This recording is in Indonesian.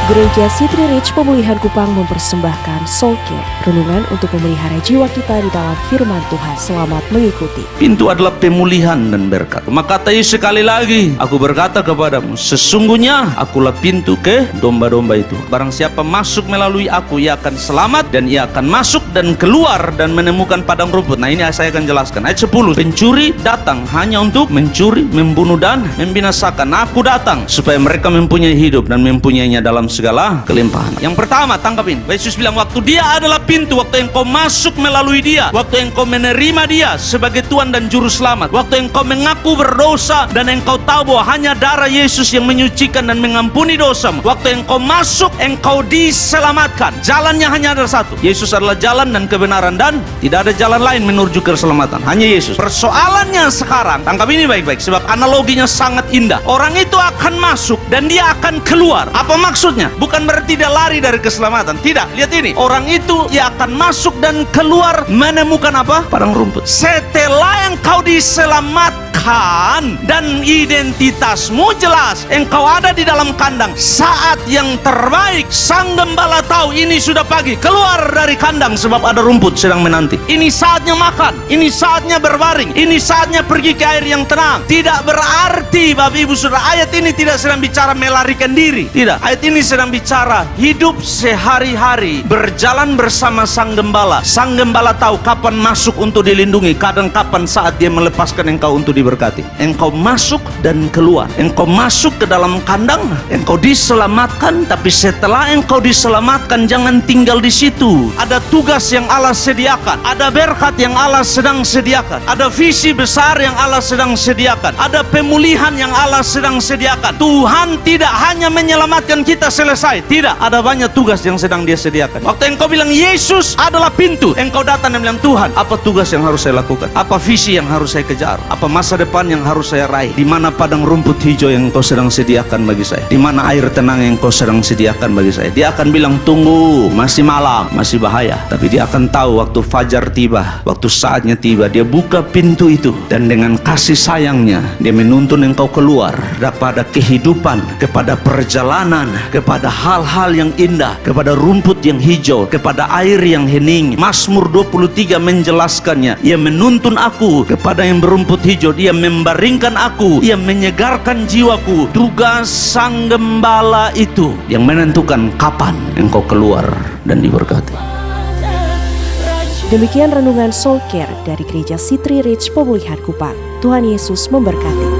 Gereja City Reach Pemulihan Kupang mempersembahkan Soul Care, renungan untuk memelihara jiwa kita di dalam firman Tuhan. Selamat mengikuti. Pintu adalah pemulihan dan berkat. Maka kata Yesus sekali lagi, aku berkata kepadamu, sesungguhnya akulah pintu ke domba-domba itu. Barang siapa masuk melalui aku, ia akan selamat, dan ia akan masuk dan keluar dan menemukan padang rumput. Nah, ini saya akan jelaskan. Ayat 10, pencuri datang hanya untuk mencuri, membunuh, dan membinasakan. Aku datang supaya mereka mempunyai hidup dan mempunyainya dalam segala kelimpahan. Yang pertama, tangkapin. Yesus bilang, waktu dia adalah pintu, waktu engkau masuk melalui dia, waktu engkau menerima dia sebagai Tuhan dan Juru Selamat, waktu engkau mengaku berdosa dan engkau tahu bahwa hanya darah Yesus yang menyucikan dan mengampuni dosamu, waktu engkau masuk, engkau diselamatkan. Jalannya hanya ada satu. Yesus adalah jalan dan kebenaran, dan tidak ada jalan lain menuju keselamatan, hanya Yesus. Persoalannya sekarang, tangkap ini baik-baik, sebab analoginya sangat indah. Orang itu akan masuk dan dia akan keluar. Apa maksudnya? Bukan berarti dia lari dari keselamatan. Tidak, lihat ini. Orang itu ia akan masuk dan keluar menemukan apa? Padang rumput. Setelah engkau diselamatkan dan identitasmu jelas, engkau ada di dalam kandang. Saat yang terbaik, sang gembala tahu ini sudah pagi. Keluar dari kandang sebab ada rumput sedang menanti. Ini saatnya makan. Ini saatnya berbaring. Ini saatnya pergi ke air yang tenang. Tidak berarti, Bapak Ibu Saudara, ayat ini tidak sedang bicara melarikan diri. Tidak. Ayat ini sedang bicara hidup sehari-hari berjalan bersama sang gembala. Sang gembala tahu kapan masuk untuk dilindungi, kadang kapan saat dia melepaskan engkau untuk diberkati. Engkau masuk dan keluar. Engkau masuk ke dalam kandang, engkau diselamatkan, tapi setelah engkau diselamatkan jangan tinggal di situ. Ada tugas yang Allah sediakan, ada berkat yang Allah sedang sediakan, ada visi besar yang Allah sedang sediakan, ada pemulihan yang Allah sedang sediakan. Tuhan tidak hanya menyelamatkan kita selesai, tidak, ada banyak tugas yang sedang dia sediakan. Waktu engkau bilang Yesus adalah pintu, engkau datang dan bilang, Tuhan, apa tugas yang harus saya lakukan? Apa visi yang harus saya kejar? Apa masa depan yang harus saya raih? Di mana padang rumput hijau yang engkau sedang sediakan bagi saya? Di mana air tenang yang engkau sedang sediakan bagi saya? Dia akan bilang, tunggu, masih malam, masih bahaya. Tapi dia akan tahu waktu fajar tiba, waktu saatnya tiba, dia buka pintu itu, dan dengan kasih sayangnya dia menuntun engkau keluar kepada kehidupan, kepada perjalanan, kepada hal-hal yang indah, kepada rumput yang hijau, kepada air yang hening. Mazmur 23 menjelaskannya. Ia menuntun aku kepada yang berumput hijau, dia membaringkan aku, ia menyegarkan jiwaku. Tugas sang gembala itu yang menentukan kapan engkau keluar dan diberkati. Demikian renungan Soul Care dari Gereja City Reach Pemulihan Kupang. Tuhan Yesus memberkati.